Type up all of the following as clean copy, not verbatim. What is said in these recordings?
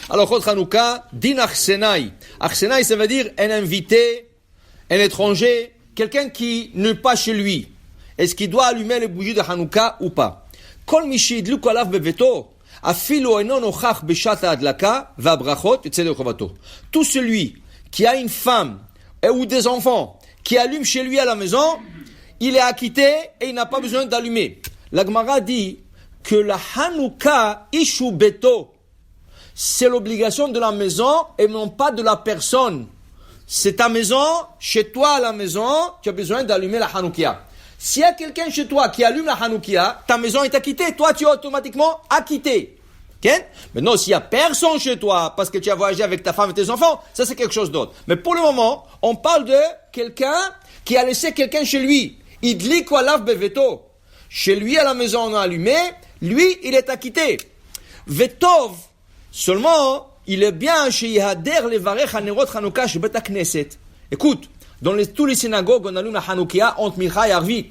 Alors, Chod Hanouka, din Achsenai. Achsenai, ça veut dire un invité, un étranger, quelqu'un qui n'est pas chez lui. Est-ce qu'il doit allumer les bougies de Hanouka ou pas? Kol mi sheyidliku alav beveto, afilu eino nochach beshat ha'adlaka ve'habrachot yotzeh yedei chovato. Tout celui qui a une femme ou des enfants qui allument chez lui à la maison, il est acquitté et il n'a pas besoin d'allumer. La Gemara dit que la Hanouka ishu beto, c'est l'obligation de la maison et non pas de la personne. C'est ta maison, chez toi à la maison, tu as besoin d'allumer la Hanoukia. S'il y a quelqu'un chez toi qui allume la Hanoukia, ta maison est acquittée, toi tu es automatiquement acquitté. Okay? Maintenant, s'il y a personne chez toi, parce que tu as voyagé avec ta femme et tes enfants, ça c'est quelque chose d'autre. Mais pour le moment, on parle de quelqu'un qui a laissé quelqu'un chez lui. Idliku alav beveto. Chez lui à la maison on a allumé, lui il est acquitté. Vetov, seulement, il est bien chez Yihader levarech hanerot Hanouka chez Bet HaKnesset. Écoute, dans tous les synagogues, on allume la Hanoukia entre Mincha et Arvit.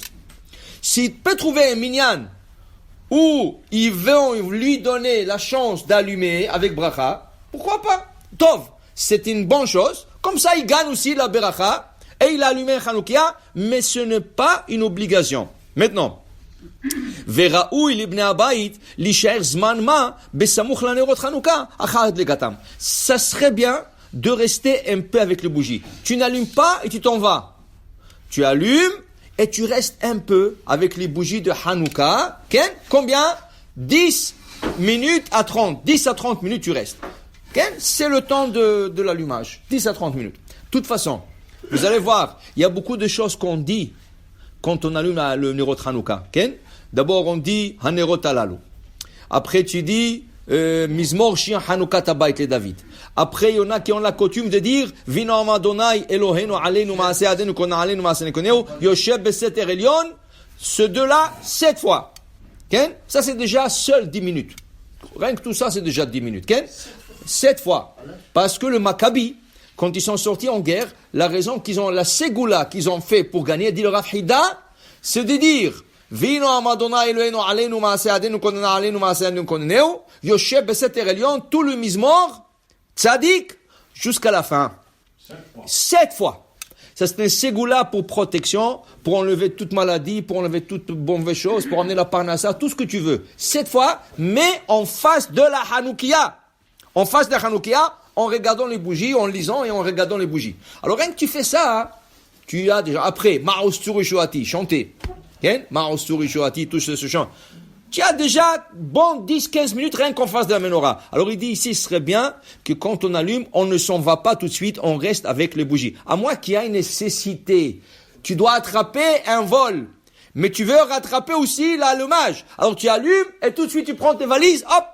S'il peut trouver un minyan où ils vont lui donner la chance d'allumer avec bracha, pourquoi pas? Tov, c'est une bonne chose. Comme ça, il gagne aussi la beracha et il a allumé la Hanoukia, mais ce n'est pas une obligation. Maintenant, וראוי לבני הבית להישאר זמן מה בסמוך לנרות חנוכה אחר הדלקתם. Ça serait bien de rester un peu avec les bougies. Tu n'allumes pas et tu t'en vas. Tu allumes et tu restes un peu avec les bougies de Hanouka. Okay? Combien? 10 minutes à 30. 10 à 30 minutes tu restes. Okay? C'est le temps de l'allumage. 10 à 30 minutes. De toute façon, vous allez voir, il y a beaucoup de choses qu'on dit quand on allume le Nerot Hanouka. Okay? D'abord, on dit Hanerot alalu. Après, tu dis Mizmor Shir Hanouka Tabayit le David. Après, il y en a qui ont la coutume de dire Vino Amadonai Eloheinu Aleinu Maaseh Adenu Kona Aleinu Maaseh Nekoneu Yoshev Beseter Elyon. Ce deux-là, 7 fois. Okay? Ça, c'est déjà seul 10 minutes. Rien que tout ça, c'est déjà 10 minutes. Okay? 7 fois. Parce que le Maccabi, quand ils sont sortis en guerre, la raison qu'ils ont, la ségoula qu'ils ont fait pour gagner, dit le Rav Hida, c'est de dire Vino Amadona Eloheinu Aleinu Maaseh Adenu Kona Aleinu Maaseh Adenu Koneu Yoshev Beseter Elyon, tout le Mizmor Tzadik, jusqu'à la fin. 7 fois. Ça, c'est un ségoula pour protection, pour enlever toute maladie, pour enlever toute mauvaise chose, pour emmener la parnassa, tout ce que tu veux. 7 fois, mais en face de la Hanoukia. En face de la Hanoukia, en regardant les bougies, en lisant et en regardant les bougies. Alors, rien que tu fais ça, tu as déjà, après, Ma'os Turi Shoati, chanter. Ma'os Turi Shoati, tout ce chant. Tu as déjà, 10-15 minutes rien qu'en face de la menorah. Alors il dit ici, ce serait bien que quand on allume, on ne s'en va pas tout de suite, on reste avec les bougies. À moins qu'il y ait une nécessité. Tu dois attraper un vol. Mais tu veux rattraper aussi l'allumage. Alors tu allumes et tout de suite tu prends tes valises, hop,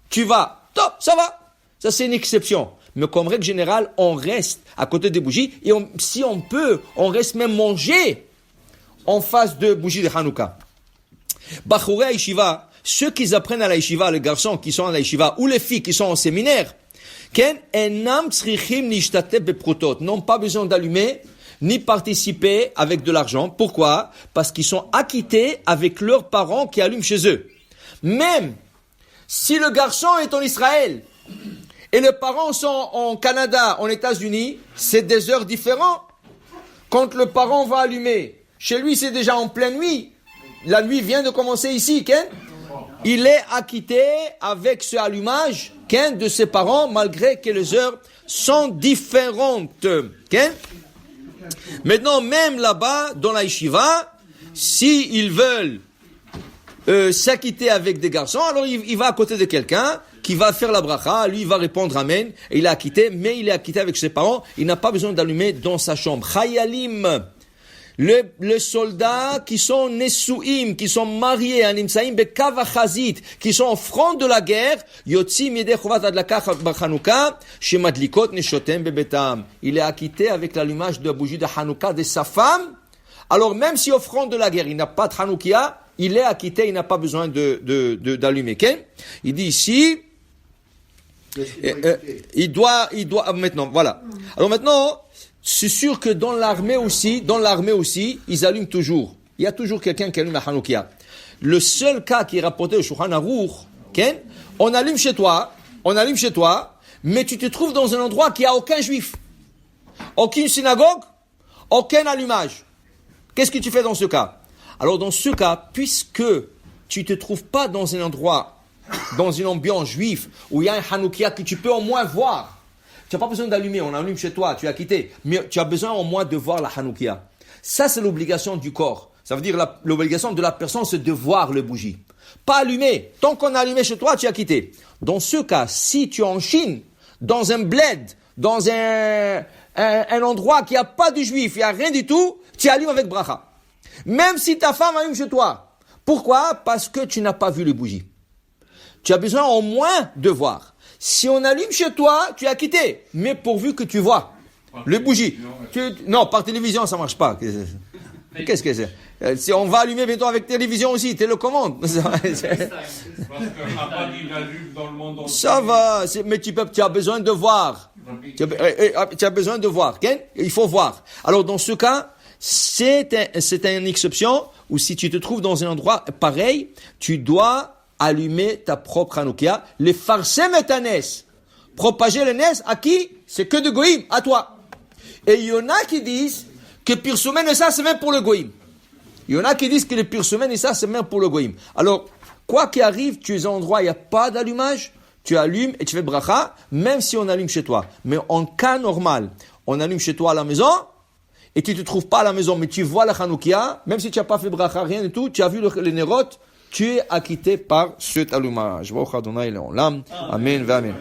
tu vas. Top, ça va. Ça c'est une exception. Mais comme règle générale, on reste à côté des bougies et si on peut, on reste même manger en face de bougies de Hanouka. Bachurei Haïshiva, ceux qui apprennent à la Haïshiva, les garçons qui sont à la Haïshiva, ou les filles qui sont en séminaire, n'ont pas besoin d'allumer, ni participer avec de l'argent. Pourquoi? Parce qu'ils sont acquittés avec leurs parents qui allument chez eux. Même si le garçon est en Israël, et les parents sont en Canada, en États-Unis, c'est des heures différentes. Quand le parent va allumer, chez lui c'est déjà en pleine nuit. La nuit vient de commencer ici, Ken. Il est acquitté avec ce allumage, Ken, de ses parents, malgré que les heures sont différentes, Ken. Maintenant, même là-bas, dans la yeshiva, s'ils veulent s'acquitter avec des garçons, alors il va à côté de quelqu'un qui va faire la bracha, lui il va répondre amen, et il est acquitté, mais il est acquitté avec ses parents, il n'a pas besoin d'allumer dans sa chambre. Chayalim. Les soldats qui sont nesouim, qui sont mariés, animsaim bekav hachazit, qui sont au front de la guerre, yotzim yedei chovat adlaka b'Hanouka, shemadlikot neshotem bebetam. Il est acquitté avec l'allumage de la bougie de Hanouka de sa femme. Alors même si au front de la guerre il n'a pas de Hanoukia, il est acquitté, il n'a pas besoin d'allumer. Okay? Il dit ici, il doit maintenant, voilà. Alors maintenant. C'est sûr que dans l'armée aussi, ils allument toujours. Il y a toujours quelqu'un qui allume la Hanoukia. Le seul cas qui est rapporté au Shulchan Aruch, on allume chez toi, on allume chez toi, mais tu te trouves dans un endroit qui a aucun juif, aucune synagogue, aucun allumage. Qu'est-ce que tu fais dans ce cas? Alors dans ce cas, puisque tu te trouves pas dans un endroit, dans une ambiance juive, où il y a un Hanoukia que tu peux au moins voir, tu n'as pas besoin d'allumer, on allume chez toi, tu as quitté, mais tu as besoin au moins de voir la Hanoukia. Ça, c'est l'obligation du corps. Ça veut dire l'obligation de la personne, c'est de voir le bougie. Pas allumer. Tant qu'on a allumé chez toi, tu as quitté. Dans ce cas, si tu es en Chine, dans un bled, dans un endroit qui n'a pas de juif, il n'y a rien du tout, tu allumes avec bracha. Même si ta femme allume chez toi. Pourquoi? Parce que tu n'as pas vu le bougie. Tu as besoin au moins de voir. Si on allume chez toi, tu as quitté. Mais pourvu que tu vois le bougie. Non, par télévision, ça ne marche pas. Qu'est-ce que c'est? Si on va allumer bientôt avec télévision aussi, télécommande. Ça va, mais tu as besoin de voir. Tu as besoin de voir. Il faut voir. Alors dans ce cas, c'est une exception où si tu te trouves dans un endroit pareil, tu dois allumer ta propre Hanoukia, les farsem et tanes. Propager le nes, à qui? C'est que de goïm, à toi. Et il y en a qui disent que Pirsumen et ça, c'est même pour le goïm. Il y en a qui disent que le Pirsumen et ça, c'est même pour le goïm. Alors, quoi qu'il arrive, tu es en endroit, il n'y a pas d'allumage, tu allumes et tu fais bracha, même si on allume chez toi. Mais en cas normal, on allume chez toi à la maison, et tu ne te trouves pas à la maison, mais tu vois la Hanoukia, même si tu n'as pas fait bracha, rien du tout, tu as vu les nérotes, tu es acquitté par cet allumage. Amen, amen.